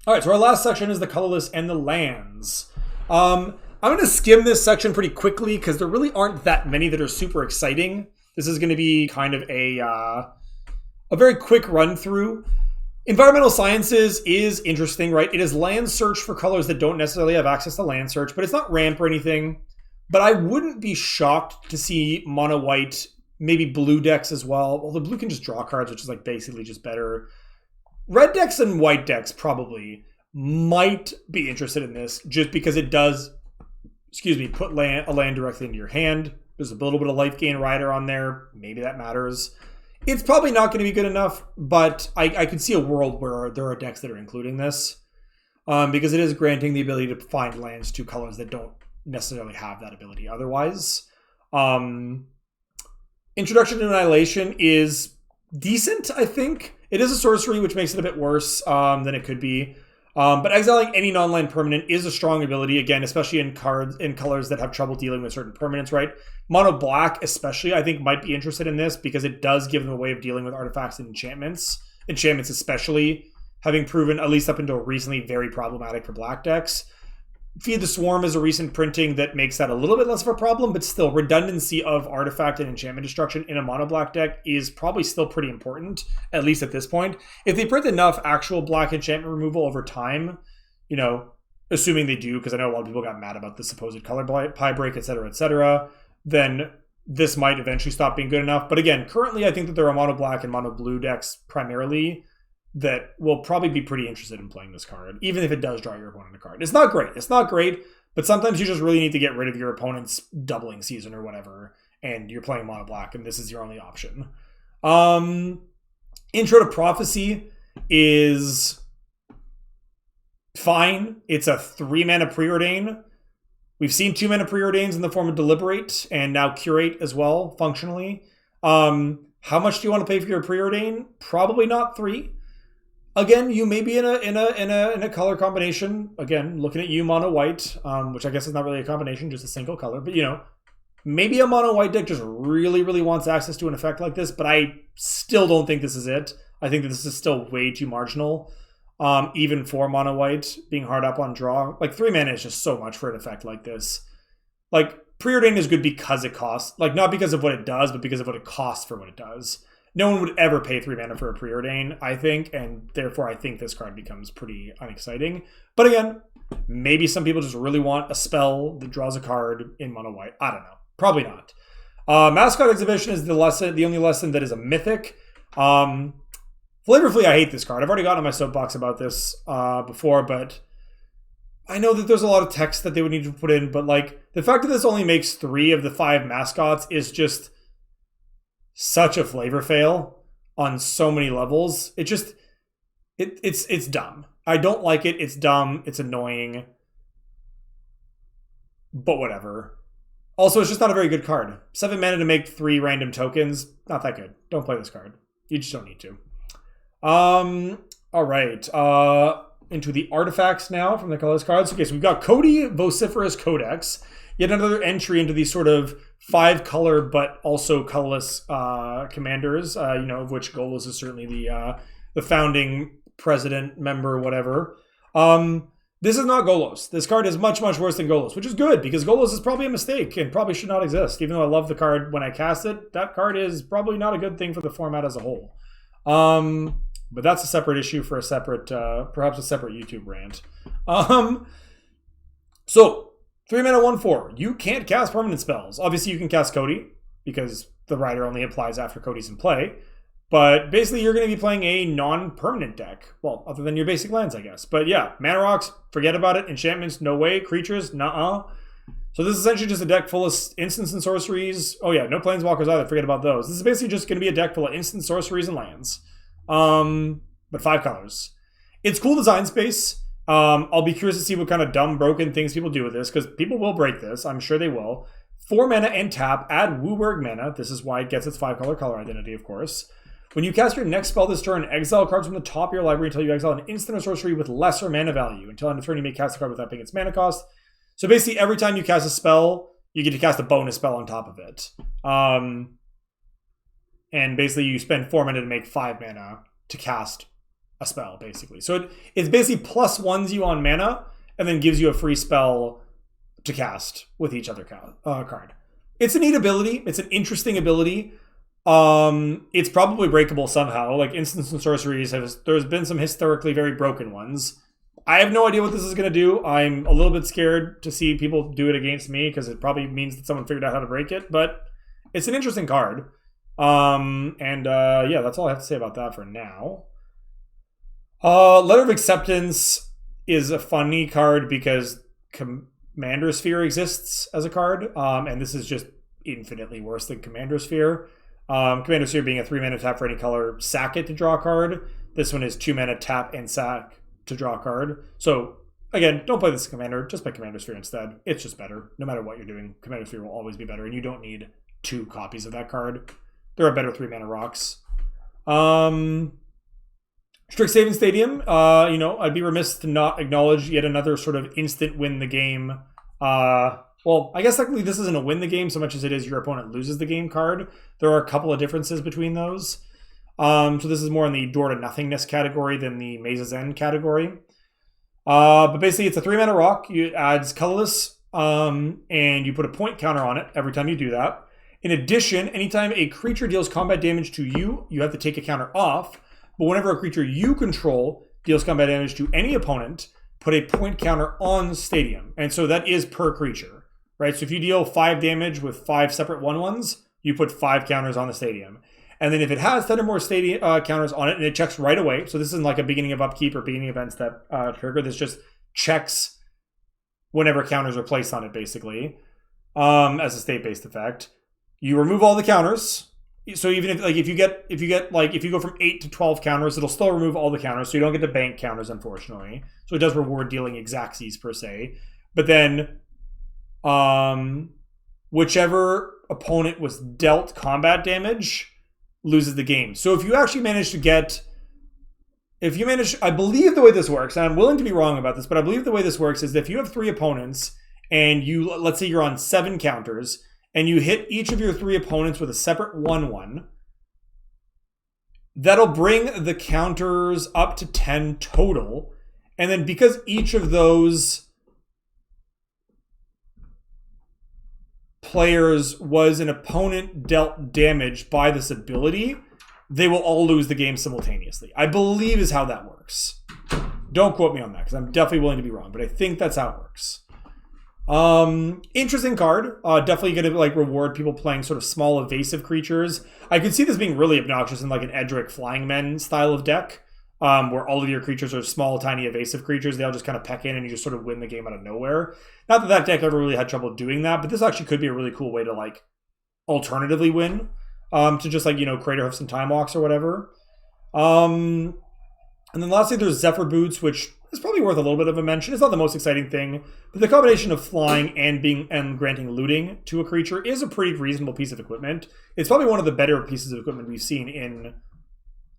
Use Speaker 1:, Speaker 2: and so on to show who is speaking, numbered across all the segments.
Speaker 1: All right, so our last section is the colorless and the lands. I'm going to skim this section pretty quickly because there really aren't that many that are super exciting. This is going to be kind of a very quick run through. Environmental sciences is interesting, right? It is land search for colors that don't necessarily have access to land search, but it's not ramp or anything. But I wouldn't be shocked to see mono white, maybe blue decks as well. Although blue can just draw cards, which is like basically just better. Red decks and white decks probably might be interested in this just because it does, put a land directly into your hand. There's a little bit of life gain rider on there. Maybe that matters. It's probably not going to be good enough, but I could see a world where there are decks that are including this because it is granting the ability to find lands to colors that don't necessarily have that ability otherwise. Introduction to Annihilation is decent, I think. It is a sorcery, which makes it a bit worse than it could be. But exiling any non-land permanent is a strong ability, again, especially in colors that have trouble dealing with certain permanents, right? Mono black, especially, I think might be interested in this because it does give them a way of dealing with artifacts and enchantments. Enchantments especially, having proven, at least up until recently, very problematic for black decks. Feed the Swarm is a recent printing that makes that a little bit less of a problem, but still, redundancy of artifact and enchantment destruction in a mono black deck is probably still pretty important, at least at this point. If they print enough actual black enchantment removal over time, assuming they do, because I know a lot of people got mad about the supposed color pie break, etc., then this might eventually stop being good enough. But again, currently I think that there are mono black and mono blue decks primarily that will probably be pretty interested in playing this card, even if it does draw your opponent a card. It's not great, but sometimes you just really need to get rid of your opponent's doubling season or whatever, and you're playing mono black, and this is your only option. Intro to Prophecy is fine. It's a 3-mana preordain. We've seen 2-mana preordains in the form of Deliberate, and now Curate as well, functionally. How much do you want to pay for your preordain? Probably not 3. Again, you may be in a color combination. Again, looking at you, mono white, which I guess is not really a combination, just a single color. But maybe a mono white deck just really, really wants access to an effect like this. But I still don't think this is it. I think that this is still way too marginal, even for mono white being hard up on draw. Like 3 mana is just so much for an effect like this. Like preordain is good because it costs, like not because of what it does, but because of what it costs for what it does. No one would ever pay 3 mana for a preordain, I think, and therefore I think this card becomes pretty unexciting. But again, maybe some people just really want a spell that draws a card in mono white. I don't know. Probably not. Mascot Exhibition is the only lesson that is a mythic. Flavorfully, I hate this card. I've already gotten on my soapbox about this before, but I know that there's a lot of text that they would need to put in, but like the fact that this only makes 3 of the 5 mascots is just such a flavor fail on so many levels. It's dumb. I don't like it. It's dumb. It's annoying. But whatever. Also, it's just not a very good card. 7 mana to make 3 random tokens. Not that good. Don't play this card. You just don't need to. All right. Into the artifacts now from the colorless cards. Okay, so we've got Cody Vociferous Codex. Yet another entry into these sort of 5 color but also colorless commanders, of which Golos is certainly the founding president, member, whatever. This is not Golos. This card is much, much worse than Golos, which is good because Golos is probably a mistake and probably should not exist. Even though I love the card when I cast it, that card is probably not a good thing for the format as a whole. But that's a separate issue for perhaps a separate YouTube rant. So 3 mana 1/4. You can't cast permanent spells. Obviously, you can cast Cody because the rider only applies after Cody's in play. But basically, you're going to be playing a non-permanent deck. Well, other than your basic lands, I guess. But yeah, mana rocks, forget about it. Enchantments, no way. Creatures, nuh-uh. So this is essentially just a deck full of instants and sorceries. Oh yeah, no planeswalkers either. Forget about those. This is basically just going to be a deck full of instant sorceries and lands. But 5 colors. It's cool design space. I'll be curious to see what kind of dumb, broken things people do with this, because people will break this. I'm sure they will. 4 mana and tap, add Wooburg mana. This is why it gets its 5-color color identity, of course. When you cast your next spell this turn, exile cards from the top of your library until you exile an instant or sorcery with lesser mana value. Until end of turn, you may cast a card without paying its mana cost. So basically, every time you cast a spell, you get to cast a bonus spell on top of it. And basically, you spend 4 mana to make 5 mana to cast a spell, basically. So it's basically +1s you on mana, and then gives you a free spell to cast with each other card. It's a neat ability. It's an interesting ability. It's probably breakable somehow. Like instants and sorceries, there's been some historically very broken ones. I have no idea what this is going to do. I'm a little bit scared to see people do it against me because it probably means that someone figured out how to break it. But it's an interesting card. Yeah, that's all I have to say about that for now. Letter of Acceptance is a funny card because Commander Sphere exists as a card, and this is just infinitely worse than Commander Sphere. Commander Sphere being a 3-mana tap for any color, sack it to draw a card. This one is 2-mana tap and sack to draw a card. So again, don't play this Commander, just play Commander Sphere instead. It's just better. No matter what you're doing, Commander Sphere will always be better, and you don't need 2 copies of that card. There are better 3-mana rocks. Strixhaven Stadium, I'd be remiss to not acknowledge yet another sort of instant win the game. Well, I guess technically this isn't a win the game so much as it is your opponent loses the game card. There are a couple of differences between those. So this is more in the door to nothingness category than the Maze's End category. But basically it's a 3-mana rock. It adds Colourless, and you put a point counter on it every time you do that. In addition, anytime a creature deals combat damage to you, you have to take a counter off. But whenever a creature you control deals combat damage to any opponent, put a point counter on Stadium. And so that is per creature, right? So if you deal 5 damage with 5 separate 1/1s, you put 5 counters on the Stadium. And then if it has 10 or more stadium counters on it, and it checks right away, so this isn't like a beginning of upkeep or beginning events that trigger, this just checks whenever counters are placed on it, basically, as a state-based effect. You remove all the counters. So even if you go from 8 to 12 counters, it'll still remove all the counters. So you don't get to bank counters, unfortunately. So it does reward dealing Xaxes per se. But then, whichever opponent was dealt combat damage loses the game. So if you actually manage to get, I believe the way this works, and I'm willing to be wrong about this, but I believe the way this works is that if you have 3 opponents and let's say you're on 7 counters, and you hit each of your 3 opponents with a separate 1/1, that'll bring the counters up to 10 total. And then because each of those players was an opponent dealt damage by this ability, they will all lose the game simultaneously. I believe is how that works. Don't quote me on that because I'm definitely willing to be wrong, but I think that's how it works. Interesting card. Definitely going to reward people playing sort of small evasive creatures. I could see this being really obnoxious in like an Edric Flying Men style of deck, where all of your creatures are small, tiny evasive creatures. They all just kind of peck in and you just sort of win the game out of nowhere. Not that deck ever really had trouble doing that, but this actually could be a really cool way to alternatively win, to just Crater Hoofs and Time Walks or whatever. And then lastly, there's Zephyr Boots, which is probably worth a little bit of a mention. It's not the most exciting thing, but the combination of flying and granting looting to a creature is a pretty reasonable piece of equipment. It's probably one of the better pieces of equipment we've seen in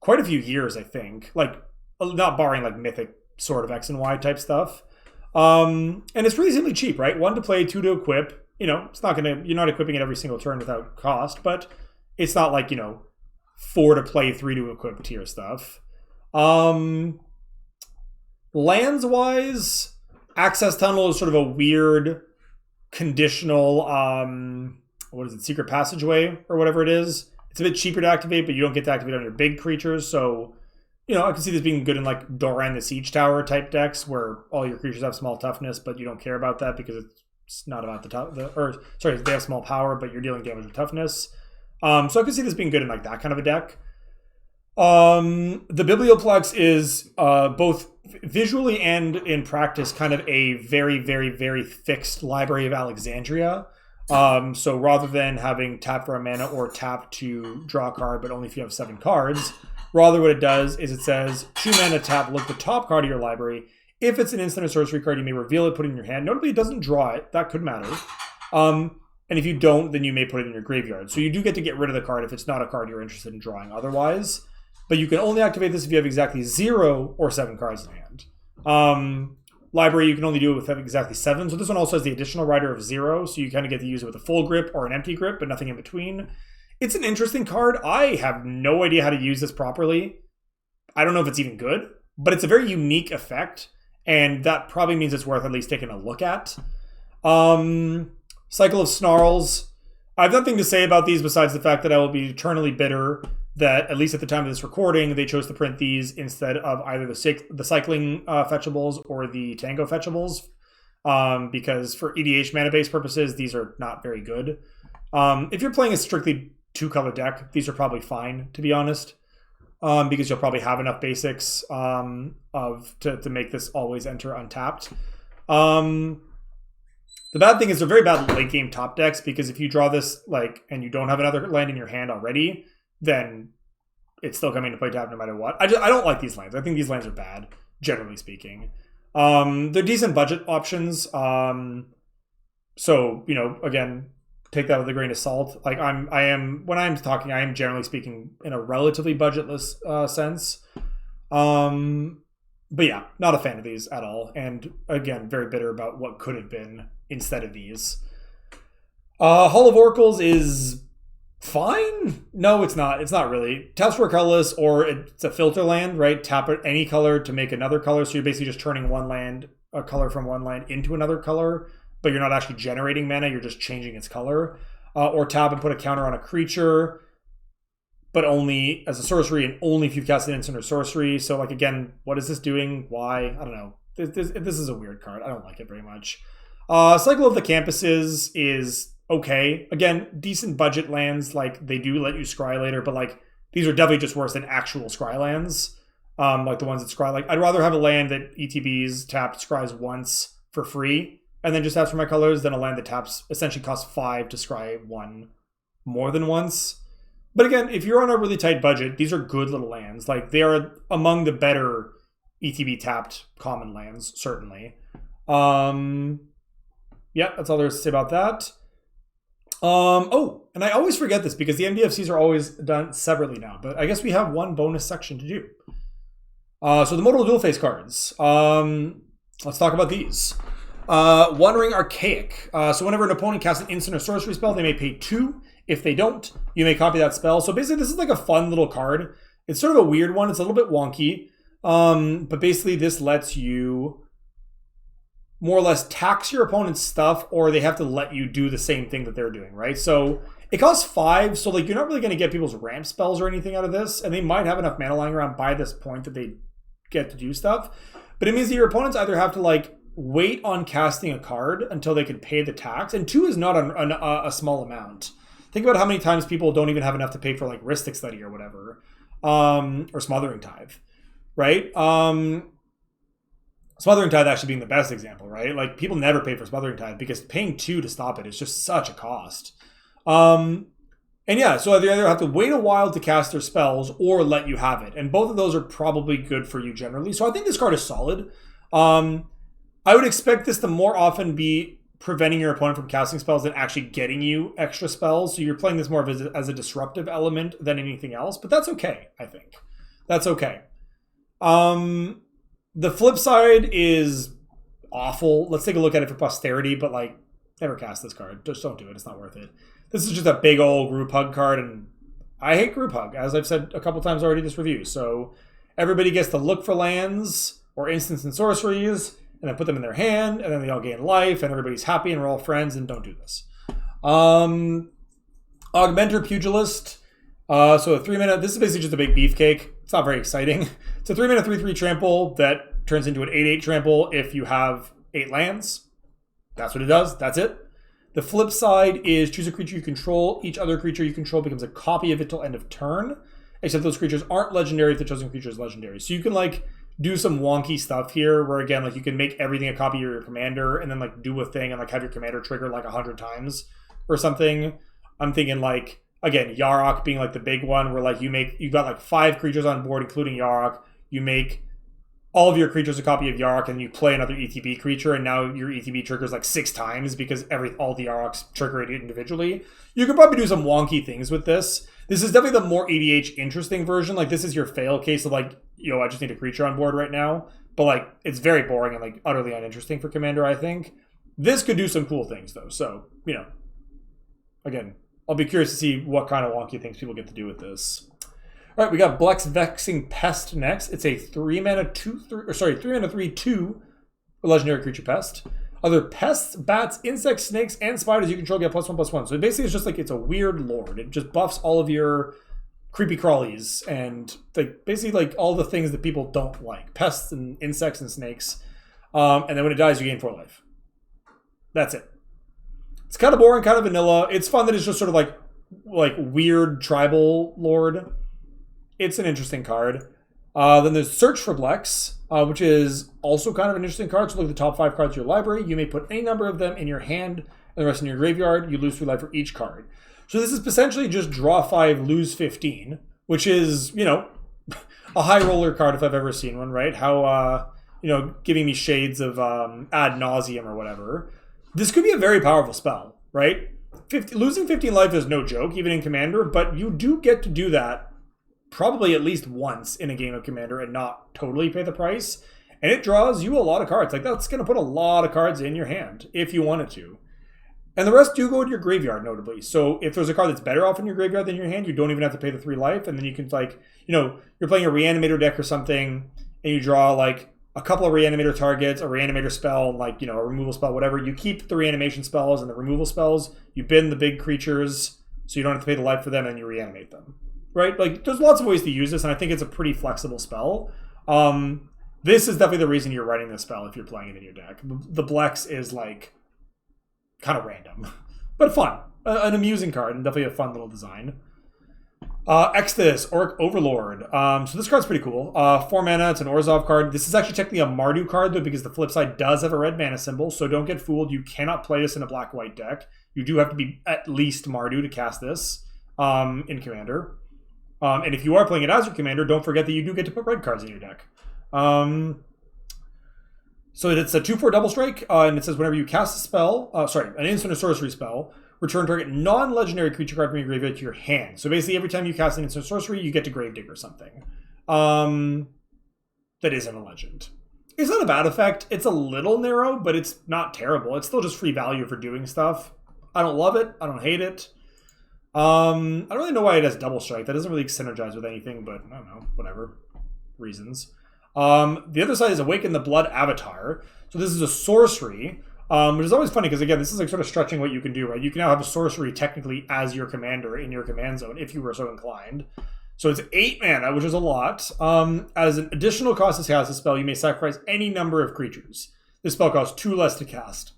Speaker 1: quite a few years, I think. Not barring Mythic sort of X and Y type stuff. And it's reasonably cheap, right? 1 to play, 2 to equip. It's not you're not equipping it every single turn without cost, but it's not 4 to play, 3 to equip tier stuff. Lands-wise, Access Tunnel is sort of a weird conditional, secret passageway or whatever it is. It's a bit cheaper to activate, but you don't get to activate on your big creatures. So, I can see this being good in Doran the Siege Tower type decks where all your creatures have small toughness, but you don't care about that because it's not about they have small power, but you're dealing damage with toughness. So I can see this being good in that kind of a deck. The Biblioplex is both visually and in practice kind of a very, very, very fixed Library of Alexandria. So rather than having tap for a mana or tap to draw a card, but only if you have 7 cards, rather what it does is it says 2 mana tap, look the top card of your library. If it's an instant or sorcery card, you may reveal it, put it in your hand. Notably, it doesn't draw it. That could matter. And if you don't, then you may put it in your graveyard. So you do get to get rid of the card if it's not a card you're interested in drawing otherwise. But you can only activate this if you have exactly 0 or 7 cards in hand. Library, you can only do it with exactly 7. So this one also has the additional rider of 0. So you kind of get to use it with a full grip or an empty grip, but nothing in between. It's an interesting card. I have no idea how to use this properly. I don't know if it's even good, but it's a very unique effect, and that probably means it's worth at least taking a look at. Cycle of Snarls. I have nothing to say about these besides the fact that I will be eternally bitter that, at least at the time of this recording, they chose to print these instead of either the cycling fetchables or the tango fetchables. Because for EDH mana-based purposes, these are not very good. If you're playing a strictly 2-color deck, these are probably fine, to be honest. Because you'll probably have enough basics to make this always enter untapped. The bad thing is they're very bad late game top decks, because if you draw this and you don't have another land in your hand already, then it's still coming to play tap no matter what. I don't like these lands. I think these lands are bad, generally speaking. They're decent budget options. So, again, take that with a grain of salt. When I'm talking, I am generally speaking in a relatively budgetless sense. But yeah, not a fan of these at all. And again, very bitter about what could have been instead of these. Hall of Oracles is fine. No, it's not. It's not really. Taps for a colorless, or it's a filter land, right? Tap any color to make another color. So you're basically just turning a color from one land into another color, but you're not actually generating mana. You're just changing its color. Or tap and put a counter on a creature, but only as a sorcery and only if you've cast an instant or sorcery. So again, what is this doing? Why? I don't know. This is a weird card. I don't like it very much. Cycle of the Campuses is okay. Again, decent budget lands. They do let you scry later, but these are definitely just worse than actual scry lands. The ones that scry. I'd rather have a land that ETBs tapped scries once for free and then just taps for my colors than a land that taps essentially costs 5 to scry 1 more than once. But again, if you're on a really tight budget, these are good little lands. They are among the better ETB tapped common lands, certainly. Yeah, that's all there is to say about that. And I always forget this because the MDFCs are always done separately now, but I guess we have one bonus section to do. So the modal dual face cards. Let's talk about these. Wandering Archaic. So whenever an opponent casts an instant or sorcery spell, they may pay 2. If they don't, you may copy that spell. So basically, this is a fun little card. It's sort of a weird one. It's a little bit wonky. But basically, this lets you more or less tax your opponent's stuff, or they have to let you do the same thing that they're doing, right? So it costs 5, so you're not really going to get people's ramp spells or anything out of this, and they might have enough mana lying around by this point that they get to do stuff. But it means that your opponents either have to wait on casting a card until they can pay the tax, and 2 is not a small amount. Think about how many times people don't even have enough to pay for Rhystic Study or whatever, or Smothering Tithe, right? Smothering Tithe actually being the best example, right? People never pay for Smothering Tithe because paying 2 to stop it is just such a cost. And yeah, so they either have to wait a while to cast their spells or let you have it. And both of those are probably good for you generally. So I think this card is solid. I would expect this to more often be preventing your opponent from casting spells than actually getting you extra spells. So you're playing this more as a disruptive element than anything else. But that's okay, I think. That's okay. The flip side is awful. Let's take a look at it for posterity, but never cast this card. Just don't do it. It's not worth it. This is just a big old group hug card, and I hate group hug, as I've said a couple times already in this review. So everybody gets to look for lands or instants and sorceries, and then put them in their hand, and then they all gain life, and everybody's happy, and we're all friends, and don't do this. Augmenter Pugilist. So a 3-mana, this is basically just a big beefcake. It's not very exciting. It's a 3-mana 3/3 trample that turns into an 8/8 trample if you have 8 lands. That's what it does. That's it. The flip side is choose a creature you control. Each other creature you control becomes a copy of it till end of turn, except those creatures aren't legendary if the chosen creature is legendary. So you can do some wonky stuff here where again, you can make everything a copy of your commander and then do a thing and have your commander trigger 100 times or something. I'm thinking again, Yarok being the big one where you've got 5 creatures on board, including Yarok. You make all of your creatures a copy of Yarok, and you play another ETB creature, and now your ETB triggers 6 times because all the Yaroks trigger it individually. You could probably do some wonky things with this. This is definitely the more EDH interesting version. This is your fail case of I just need a creature on board right now. But it's very boring and utterly uninteresting for Commander, I think. This could do some cool things though. So, again, I'll be curious to see what kind of wonky things people get to do with this. All All right, we got Blex Vexing Pest next. It's a 3 mana 3/2 legendary creature pest. Other pests, bats, insects, snakes, and spiders you control get +1/+1. So basically it's just like it's a weird lord. It just buffs all of your creepy crawlies and like basically like all the things that people don't like. Pests and insects and snakes. And then when it dies, you gain 4 life. That's it. It's kind of boring, kind of vanilla. It's fun that it's just sort of like weird tribal lord. It's an interesting card. Then there's Search for Blex, which is also kind of an interesting card. So look at the top 5 cards of your library. You may put any number of them in your hand and the rest in your graveyard. You lose 3 life for each card. So this is essentially just draw 5, lose 15, which is, you know, a high roller card if I've ever seen one, right? How, you know, giving me shades of ad nauseum or whatever. This could be a very powerful spell, right? Losing 15 life is no joke, even in Commander, but you do get to do that probably at least once in a game of Commander and not totally pay the price. And it draws you a lot of cards. Like, that's going to put a lot of cards in your hand if you wanted to. And the rest do go to your graveyard, notably. So if there's a card that's better off in your graveyard than your hand, you don't even have to pay the 3 life. And then you can, like, you know, you're playing a Reanimator deck or something, and you draw, like, a couple of Reanimator targets, a Reanimator spell, like, you know, a removal spell, whatever. You keep the reanimation spells and the removal spells. You bin the big creatures, so you don't have to pay the life for them, and you reanimate them. Right? Like, there's lots of ways to use this, and I think it's a pretty flexible spell. This is definitely the reason you're writing this spell if you're playing it in your deck. The Blex is, like, kind of random, but fun. An amusing card, and definitely a fun little design. Exodus, Orc Overlord. So this card's pretty cool. 4 mana, it's an Orzhov card. This is actually technically a Mardu card, though, because the flip side does have a red mana symbol, so don't get fooled. You cannot play this in a black-white deck. You do have to be at least Mardu to cast this in Commander. And if you are playing it as your commander, don't forget that you do get to put red cards in your deck. So it's a 2/4 double strike, and it says whenever you cast a spell, an instant or sorcery spell, return target non-legendary creature card from your graveyard to your hand. So basically every time you cast an instant or sorcery, you get to Gravedigger something. That isn't a legend. It's not a bad effect. It's a little narrow, but it's not terrible. It's still just free value for doing stuff. I don't love it. I don't hate it. I don't really know why it has double strike. That doesn't really synergize with anything, but I don't know, whatever reasons. The other side is Awaken the Blood Avatar. So this is a sorcery, which is always funny because, again, this is like sort of stretching what you can do, right? You can now have a sorcery technically as your commander in your command zone if you were so inclined. So it's 8 mana, which is a lot. As an additional cost to cast a spell, you may sacrifice any number of creatures. This spell costs 2 less to cast.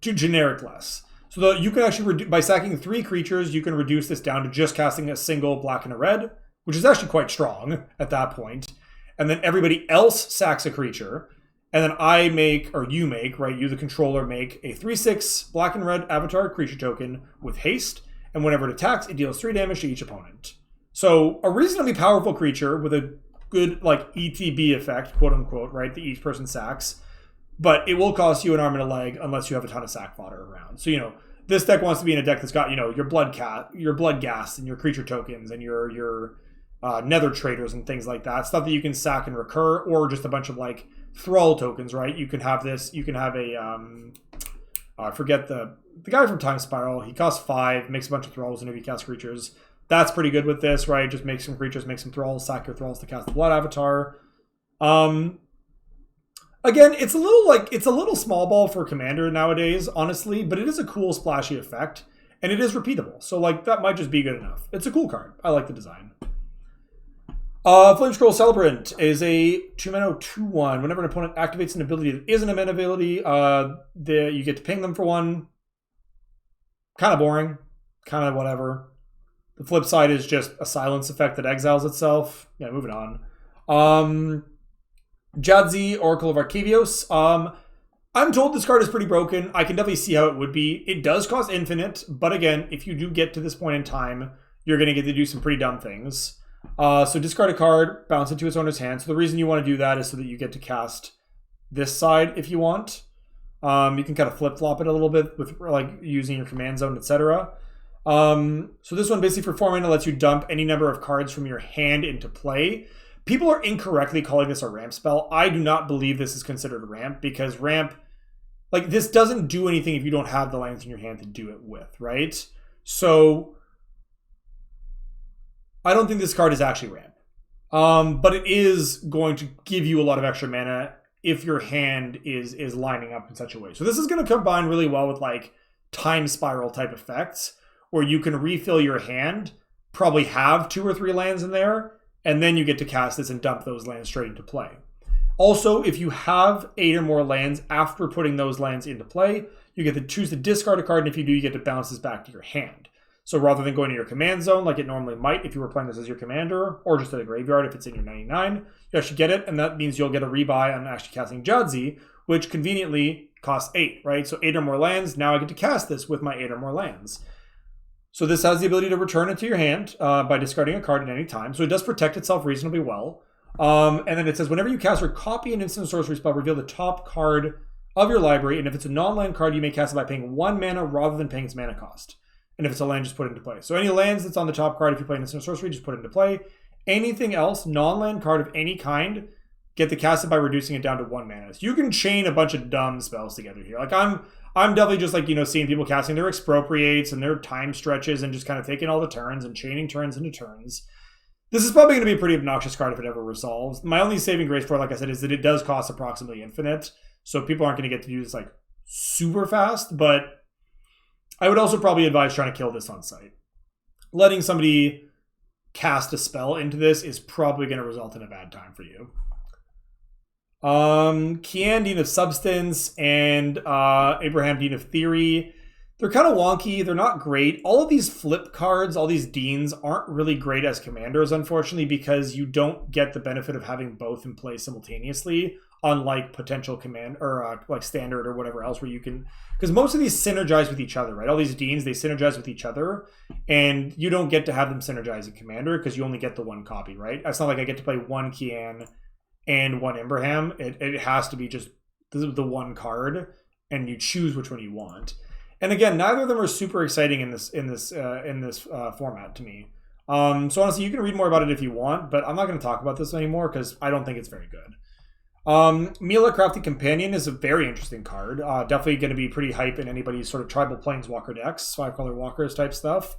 Speaker 1: 2 generic less. So you can actually, by sacking 3 creatures, you can reduce this down to just casting a single black and a red, which is actually quite strong at that point. And then everybody else sacks a creature. And then you the controller, make a 3/6 black and red avatar creature token with haste. And whenever it attacks, it deals 3 damage to each opponent. So a reasonably powerful creature with a good, like, ETB effect, quote unquote, right, that each person sacks. But it will cost you an arm and a leg unless you have a ton of sack fodder around. So, you know, this deck wants to be in a deck that's got, you know, your blood gas and your creature tokens and your nether traders and things like that. Stuff that you can sack and recur, or just a bunch of, like, thrall tokens, right? You can have this. You can have a I forget the guy from Time Spiral. He costs 5, makes a bunch of thralls, and if you cast creatures, that's pretty good with this, right? Just make some creatures, make some thralls, sack your thralls to cast the blood avatar. Again, it's a little small ball for Commander nowadays, honestly, but it is a cool splashy effect, and it is repeatable. So, like, that might just be good enough. It's a cool card. I like the design. Flamescroll Celebrant is a 2 mana 2/1. Whenever an opponent activates an ability that isn't a mana ability, you get to ping them for 1. Kind of boring. Kind of whatever. The flip side is just a silence effect that exiles itself. Yeah, moving on. Jadzi, Oracle of Arcavios. I'm told this card is pretty broken. I can definitely see how it would be. It does cost infinite, but again, if you do get to this point in time, you're going to get to do some pretty dumb things. So discard a card, bounce it to its owner's hand. So the reason you want to do that is so that you get to cast this side if you want. You can kind of flip-flop it a little bit with, like, using your command zone, etc. So this one basically for 4 mana lets you dump any number of cards from your hand into play. People are incorrectly calling this a ramp spell. I do not believe this is considered a ramp, because ramp, like, this doesn't do anything if you don't have the lands in your hand to do it with, right? So I don't think this card is actually ramp. But it is going to give you a lot of extra mana if your hand is lining up in such a way. So this is going to combine really well with like time spiral type effects, where you can refill your hand, probably have 2 or 3 lands in there, and then you get to cast this and dump those lands straight into play. Also, if you have 8 or more lands after putting those lands into play, you get to choose to discard a card, and if you do, you get to bounce this back to your hand. So rather than going to your command zone like it normally might if you were playing this as your commander, or just at a graveyard if it's in your 99, you actually get it, and that means you'll get a rebuy on actually casting Jadzi, which conveniently costs 8, right? So 8 or more lands, now I get to cast this with my 8 or more lands. So this has the ability to return it to your hand by discarding a card at any time. So it does protect itself reasonably well. And then it says, whenever you cast or copy an instant sorcery spell, reveal the top card of your library, and if it's a non-land card, you may cast it by paying 1 mana rather than paying its mana cost. And if it's a land, just put it into play. So any lands that's on the top card, if you're playing instant sorcery, just put it into play. Anything else, non-land card of any kind, get to cast it by reducing it down to 1 mana. So you can chain a bunch of dumb spells together here. Like I'm definitely just like, seeing people casting their expropriates and their time stretches and just kind of taking all the turns and chaining turns into turns. This is probably going to be a pretty obnoxious card if it ever resolves. My only saving grace for it, like I said, is that it does cost approximately infinite. So people aren't going to get to do this like super fast, but I would also probably advise trying to kill this on site. Letting somebody cast a spell into this is probably going to result in a bad time for you. Kian, Dean of Substance, and Abraham, Dean of Theory. They're kind of wonky. They're not great. All of these flip cards, all these Deans, aren't really great as commanders, unfortunately, because you don't get the benefit of having both in play simultaneously, unlike potential command or like standard or whatever else where you can, because most of these synergize with each other, right? All these Deans, they synergize with each other, and you don't get to have them synergize in commander because you only get the one copy, right? It's not like I get to play 1 Kian and 1 Abraham. It has to be just the one card, and you choose which one you want. And again, neither of them are super exciting in this format to me. So honestly, you can read more about it if you want, but I'm not going to talk about this anymore because I don't think it's very good. Mila, Crafty Companion, is a very interesting card. Definitely going to be pretty hype in anybody's sort of tribal planeswalker decks, 5-color walkers type stuff.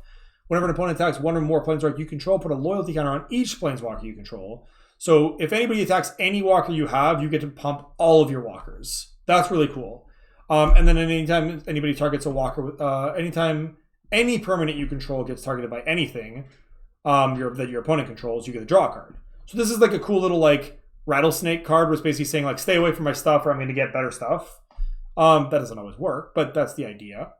Speaker 1: Whenever an opponent attacks 1 or more planeswalker you control, put a loyalty counter on each planeswalker you control. So if anybody attacks any walker you have, you get to pump all of your walkers. That's really cool. And then anytime anybody targets a walker, anytime any permanent you control gets targeted by anything that your opponent controls, you get to draw a card. So this is like a cool little like rattlesnake card, was basically saying like, stay away from my stuff or I'm going to get better stuff. That doesn't always work, but that's the idea.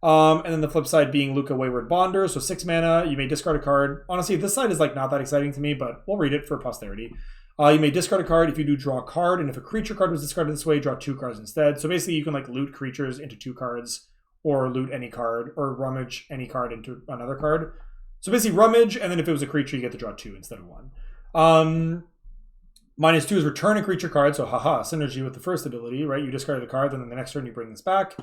Speaker 1: And then the flip side being Luca Wayward Bonder. So 6 mana, you may discard a card. Honestly, this side is like not that exciting to me, but we'll read it for posterity. You may discard a card. If you do, draw a card, and if a creature card was discarded this way, draw 2 cards instead. So basically, you can like loot creatures into 2 cards, or loot any card, or rummage any card into another card. So basically, rummage, and then if it was a creature, you get to draw 2 instead of 1. -2 is return a creature card. So haha, synergy with the first ability, right? You discarded a card, then the next turn you bring this back.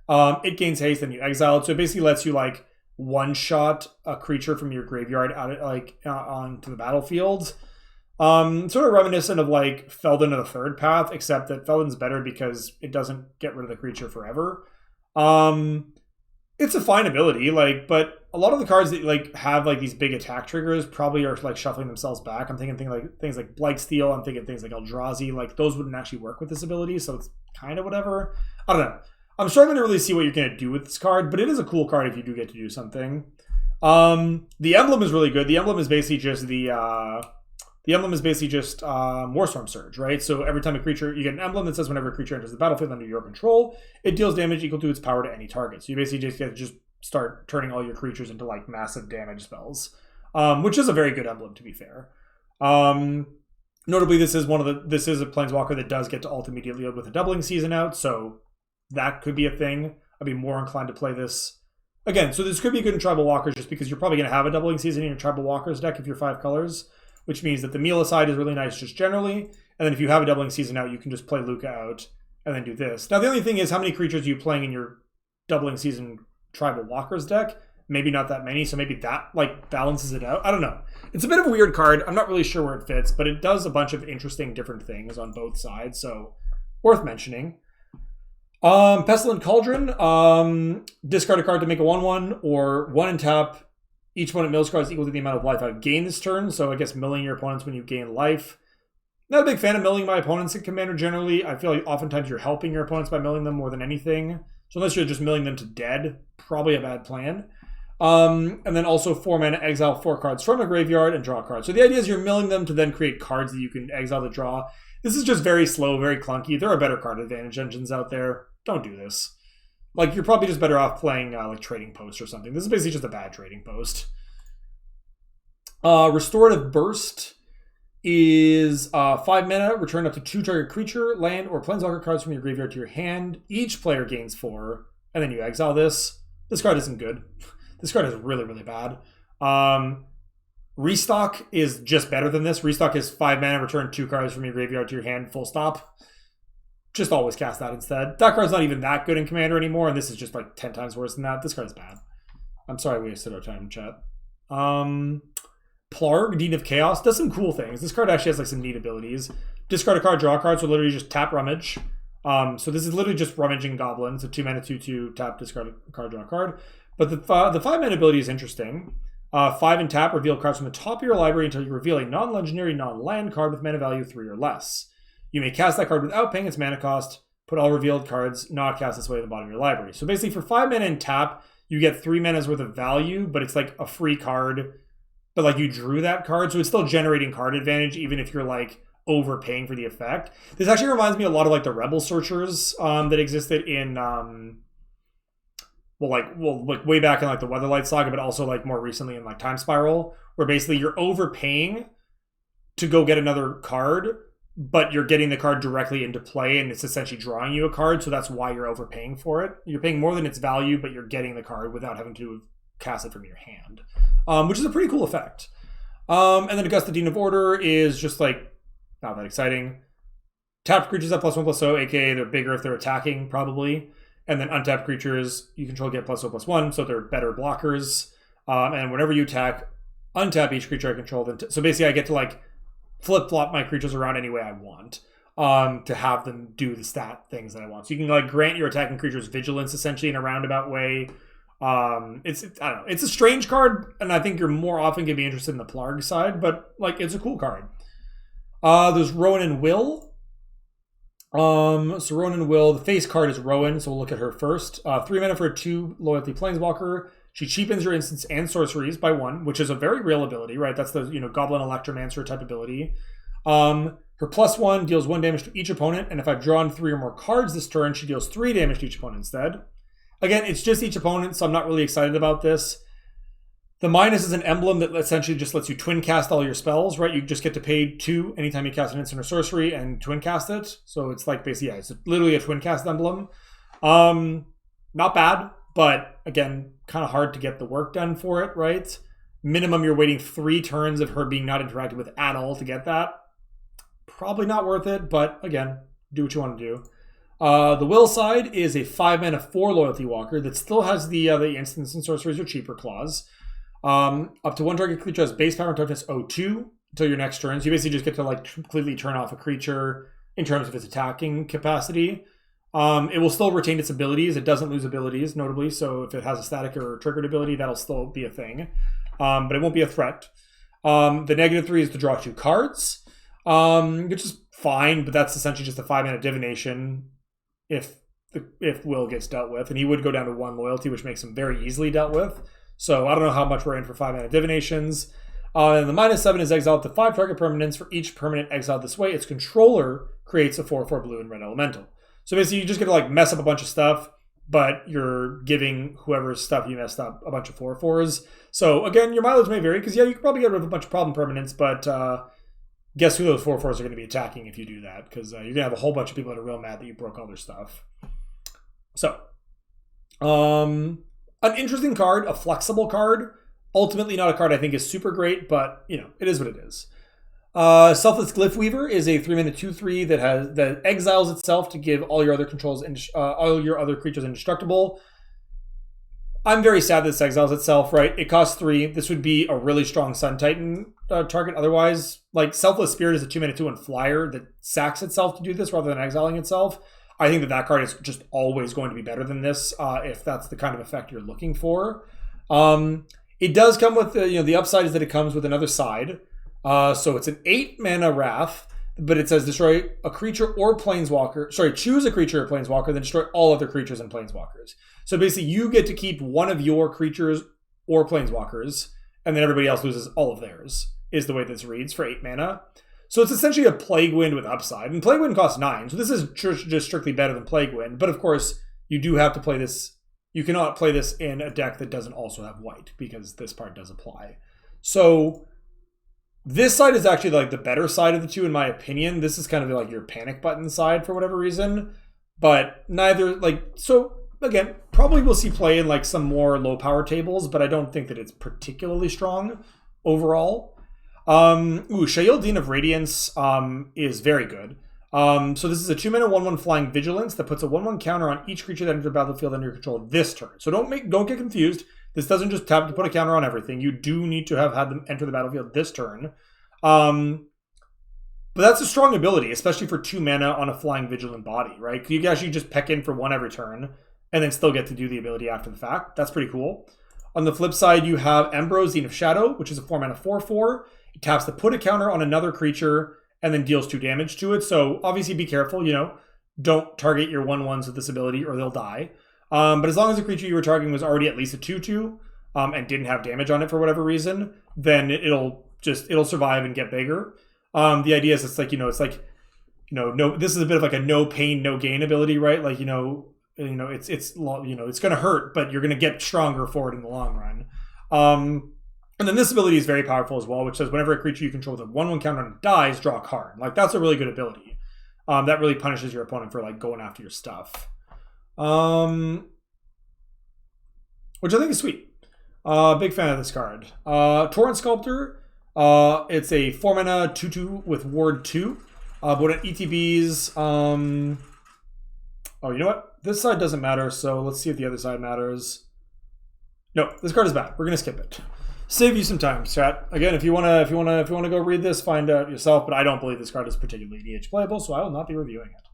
Speaker 1: It gains haste, then you exile it. So it basically lets you like one-shot a creature from your graveyard out onto the battlefield. Sort of reminiscent of like Felden of the Third Path, except that Felden's better because it doesn't get rid of the creature forever. It's a fine ability, like, but a lot of the cards that like have like these big attack triggers probably are like shuffling themselves back. I'm thinking things like Blightsteel. I'm thinking things like Eldrazi. Like those wouldn't actually work with this ability, so it's kind of whatever. I don't know. I'm struggling to really see what you're going to do with this card, but it is a cool card if you do get to do something. The emblem is really good. The emblem is basically just Moorstorm Surge, right? So every time you get an emblem that says whenever a creature enters the battlefield under your control, it deals damage equal to its power to any target. So you basically just get to start turning all your creatures into like massive damage spells, which is a very good emblem, to be fair. Notably, this is a planeswalker that does get to ult immediately with a doubling season out, so that could be a thing. I'd be more inclined to play this. Again, so this could be good in Tribal Walkers just because you're probably going to have a doubling season in your Tribal Walkers deck if you're 5 colors, which means that the Mila side is really nice just generally. And then if you have a doubling season out, you can just play Luca out and then do this. Now, the only thing is, how many creatures are you playing in your doubling season Tribal Walkers deck? Maybe not that many, so maybe that like balances it out. I don't know. It's a bit of a weird card. I'm not really sure where it fits, but it does a bunch of interesting different things on both sides, so worth mentioning. Pestilent Cauldron, discard a card to make a 1/1, or 1 and tap, Each opponent mills card is equal to the amount of life I've gained this turn, so I guess milling your opponents when you gain life. Not a big fan of milling my opponents in Commander generally. I feel like oftentimes you're helping your opponents by milling them more than anything. So unless you're just milling them to dead, probably a bad plan. And then also 4 mana, exile 4 cards from a graveyard and draw a card. So the idea is you're milling them to then create cards that you can exile to draw. This is just very slow, very clunky. There are better card advantage engines out there. Don't do this. Like, you're probably just better off playing like Trading Post or something. This is basically just a bad Trading Post. Restorative Burst is 5 mana. Return up to 2 target creature, land, or planeswalker cards from your graveyard to your hand. Each player gains 4, and then you exile this. This card isn't good. This card is really, really bad. Restock is just better than this. Restock is 5 mana, return 2 cards from your graveyard to your hand, full stop. Just always cast that instead. That card's not even that good in Commander anymore, and this is just like 10 times worse than that. This card's bad. I'm sorry we wasted our time in chat. Plarg, Dean of Chaos, does some cool things. This card actually has like some neat abilities. Discard a card, draw a card, so literally just tap Rummage. So this is literally just Rummaging Goblin. So 2 mana, 2/2, tap, discard a card, draw a card. But the 5 mana ability is interesting. 5 and tap, reveal cards from the top of your library until you reveal a non-legendary, non-land card with mana value 3 or less. You may cast that card without paying its mana cost. Put all revealed cards not cast this way at the bottom of your library. So basically for 5 mana and tap, you get 3 mana's worth of value, but it's like a free card. But like you drew that card, so it's still generating card advantage even if you're like overpaying for the effect. This actually reminds me a lot of like the Rebel Searchers that existed in like way back in like the Weatherlight Saga, but also like more recently in like Time Spiral, where basically you're overpaying to go get another card, but you're getting the card directly into play and it's essentially drawing you a card, so that's why you're overpaying for it. You're paying more than its value, but you're getting the card without having to cast it from your hand, which is a pretty cool effect. And then Augusta Dean of Order is just like not that exciting. Tapped creatures have +1/+0, aka they're bigger if they're attacking, probably. And then untapped creatures you control get +0/+1, so they're better blockers. And whenever you attack, untap each creature I control. So basically I get to like flip-flop my creatures around any way I want to have them do the stat things that I want. So you can like grant your attacking creatures vigilance essentially in a roundabout way. I don't know. It's a strange card, and I think you're more often going to be interested in the Plarg side, but like it's a cool card. There's Rowan and Will. So Rowan and Will, the face card is Rowan, so we'll look at her first. 3 mana for a 2 loyalty planeswalker. She cheapens your instants and sorceries by 1, which is a very real ability, right? That's the Goblin Electromancer type ability. Her +1 deals 1 damage to each opponent, and if I've drawn 3 or more cards this turn, she deals 3 damage to each opponent instead. Again, it's just each opponent, so I'm not really excited about this. The minus is an emblem that essentially just lets you twin cast all your spells, right? You just get to pay 2 anytime you cast an instant or sorcery and twin cast it. So it's like basically, yeah, it's literally a twin cast emblem. Not bad, but again, kind of hard to get the work done for it, right? Minimum, you're waiting 3 turns of her being not interacted with at all to get that. Probably not worth it, but again, do what you want to do. The Will side is a 5 mana 4 loyalty walker that still has the instants and sorceries or cheaper clause. Up to 1 target creature has base power and toughness 0/2 until your next turn. So you basically just get to like completely turn off a creature in terms of its attacking capacity. It will still retain its abilities. It doesn't lose abilities, notably. So if it has a static or triggered ability, that'll still be a thing. But it won't be a threat. The -3 is to draw 2 cards, which is fine, but that's essentially just a 5 mana divination if Will gets dealt with. And he would go down to 1 loyalty, which makes him very easily dealt with. So I don't know how much we're in for 5 mana divinations. And the -7 is exile up to 5 target permanents. For each permanent exiled this way, its controller creates a 4/4 blue and red elemental. So basically you just get to like mess up a bunch of stuff, but you're giving whoever's stuff you messed up a bunch of 4/4s. So again, your mileage may vary because yeah, you could probably get rid of a bunch of problem permanents, but guess who those 4/4s are going to be attacking if you do that? Because you're going to have a whole bunch of people that are real mad that you broke all their stuff. So, an interesting card, a flexible card. Ultimately not a card I think is super great, but it is what it is. Selfless Glyph Weaver is a 3 mana 2/3 that exiles itself to give all your other all your other creatures indestructible. I'm very sad this exiles itself, right? It costs 3. This would be a really strong Sun Titan target otherwise. Like, Selfless Spirit is a 2 mana 2/1 flyer that sacks itself to do this rather than exiling itself. I think that card is just always going to be better than this if that's the kind of effect you're looking for. It does come with, the upside is that it comes with another side. So it's an 8 mana Wrath, but it says destroy a creature or planeswalker. Sorry, choose a creature or planeswalker, then destroy all other creatures and planeswalkers. So basically, you get to keep one of your creatures or planeswalkers, and then everybody else loses all of theirs, is the way this reads for 8 mana. So it's essentially a Plague Wind with upside. And Plague Wind costs 9, so this is just strictly better than Plague Wind. But of course, you do have to play this. You cannot play this in a deck that doesn't also have white, because this part does apply. So this side is actually like the better side of the two, in my opinion. This is kind of like your panic button side for whatever reason. But neither, so again, probably we'll see play in like some more low power tables, but I don't think that it's particularly strong overall. Shail, Dean of Radiance is very good. So this is a 2 mana 1/1 flying vigilance that puts a 1/1 counter on each creature that enters the battlefield under your control this turn. So don't get confused. This doesn't just have to put a counter on everything. You do need to have had them enter the battlefield this turn. But that's a strong ability, especially for 2 mana on a flying vigilant body, right? You can actually just peck in for 1 every turn and then still get to do the ability after the fact. That's pretty cool. On the flip side, you have Embrose, Dean of Shadow, which is a 4 mana 4/4. It taps to put a counter on another creature and then deals 2 damage to it. So obviously be careful, don't target your 1/1s with this ability or they'll die. But as long as the creature you were targeting was already at least a 2/2 and didn't have damage on it for whatever reason, then it'll survive and get bigger. The idea is this is a bit of like a no pain, no gain ability, right? Like, it's going to hurt, but you're going to get stronger for it in the long run. And then this ability is very powerful as well, which says whenever a creature you control with a 1/1 counter on it dies, draw a card. Like, that's a really good ability. That really punishes your opponent for like going after your stuff. Which I think is sweet. Big fan of this card. Torrent Sculptor. It's a 4 mana 2/2 with Ward 2. But when it ETBs, oh, you know what? This side doesn't matter, so let's see if the other side matters. No, this card is bad. We're gonna skip it. Save you some time, chat. Again, if you wanna go read this, find out yourself. But I don't believe this card is particularly EDH playable, so I will not be reviewing it.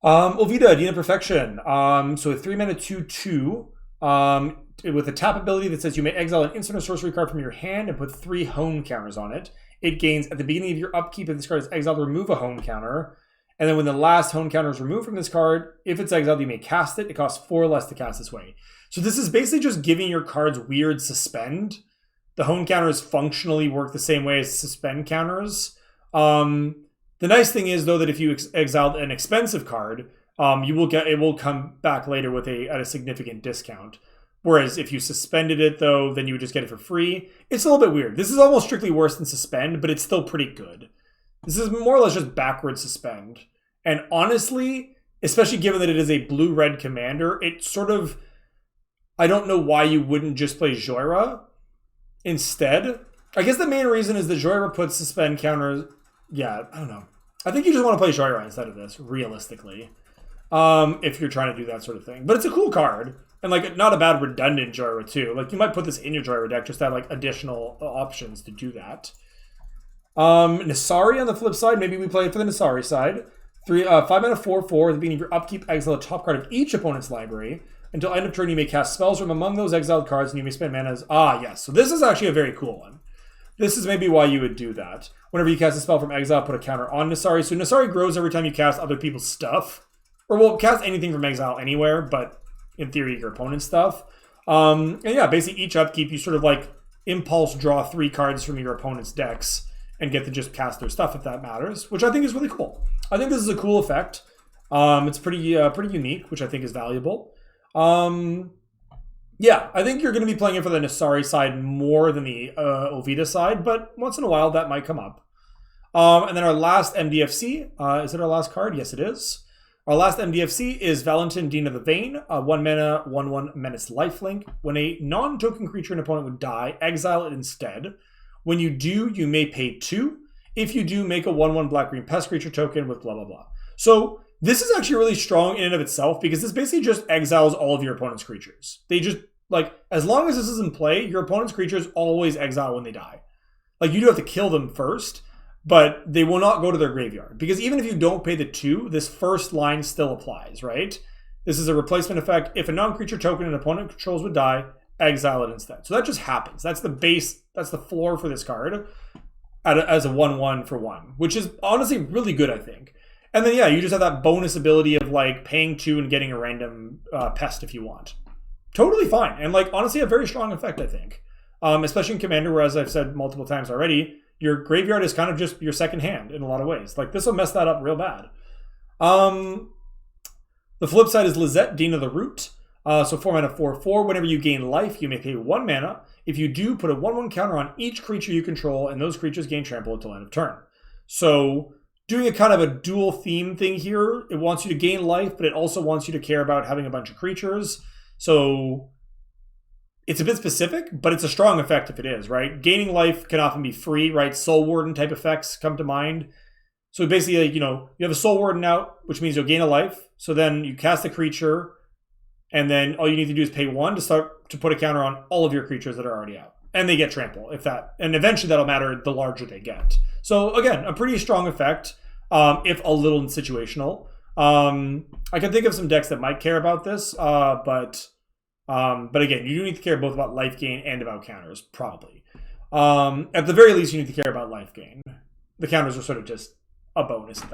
Speaker 1: Ovida, Dean of Perfection. So a 3 mana 2/2. With a tap ability that says you may exile an instant or sorcery card from your hand and put 3 home counters on it. It gains at the beginning of your upkeep, if this card is exiled, remove a home counter. And then when the last home counter is removed from this card, if it's exiled, you may cast it. It costs 4 less to cast this way. So this is basically just giving your cards weird suspend. The home counters functionally work the same way as suspend counters. The nice thing is, though, that if you exile an expensive card, it will come back later at a significant discount. Whereas if you suspended it, though, then you would just get it for free. It's a little bit weird. This is almost strictly worse than suspend, but it's still pretty good. This is more or less just backward suspend. And honestly, especially given that it is a blue-red commander, it sort of... I don't know why you wouldn't just play Joyra instead. I guess the main reason is that Joyra puts suspend counters... Yeah, I don't know. I think you just want to play Joyra instead of this, realistically. If you're trying to do that sort of thing. But it's a cool card. And like, not a bad redundant Joyra too. Like, you might put this in your Joyra deck just to have like additional options to do that. Nasari on the flip side. Maybe we play it for the Nasari side. 5 mana 4/4. At the beginning of your upkeep, exile a top card of each opponent's library. Until end of turn, you may cast spells from among those exiled cards, and you may spend mana as... Ah, yes. So this is actually a very cool one. This is maybe why you would do that. Whenever you cast a spell from exile, put a counter on Nasari. So Nasari grows every time you cast other people's stuff. Or, well, cast anything from exile anywhere, but in theory, your opponent's stuff. And yeah, basically each upkeep, you sort of like impulse draw 3 cards from your opponent's decks and get to just cast their stuff if that matters, which I think is really cool. I think this is a cool effect. It's pretty unique, which I think is valuable. Yeah, I think you're going to be playing it for the Nasari side more than the Ovida side, but once in a while that might come up. And then our last MDFC, is it our last card? Yes, it is. Our last MDFC is Valentin, Dean of the Vein, 1 mana, 1/1 Menace lifelink. When a non-token creature an opponent would die, exile it instead. When you do, you may pay 2. If you do, make a 1/1 black-green pest creature token with blah, blah, blah. So this is actually really strong in and of itself because this basically just exiles all of your opponent's creatures. They just, like, as long as this is in play, your opponent's creatures always exile when they die. Like, you do have to kill them first, but they will not go to their graveyard. Because even if you don't pay the 2, this first line still applies, right? This is a replacement effect. If a non-creature token an opponent controls would die, exile it instead. So that just happens. That's the base, that's the floor for this card as a 1/1 for 1, which is honestly really good, I think. And then, yeah, you just have that bonus ability of like paying 2 and getting a random pest if you want. Totally fine. And like, honestly, a very strong effect, I think. Especially in Commander, where, as I've said multiple times already, your graveyard is kind of just your second hand in a lot of ways. Like, this will mess that up real bad. The flip side is Lizette, Dean of the Root. So 4 mana, 4/4. Whenever you gain life, you may pay 1 mana. If you do, put a 1/1 counter on each creature you control, and those creatures gain trample until end of turn. So doing a kind of a dual theme thing here. It wants you to gain life, but it also wants you to care about having a bunch of creatures. So it's a bit specific, but it's a strong effect if it is, right? Gaining life can often be free, right? Soul Warden type effects come to mind. So basically, you know, you have a Soul Warden out, which means you'll gain a life. So then you cast a creature, and then all you need to do is pay 1 to start to put a counter on all of your creatures that are already out. And they get trample, if that, and eventually that'll matter the larger they get. So again, a pretty strong effect, if a little situational. I can think of some decks that might care about this, but again, you do need to care both about life gain and about counters, probably. At the very least, you need to care about life gain. The counters are sort of just a bonus at that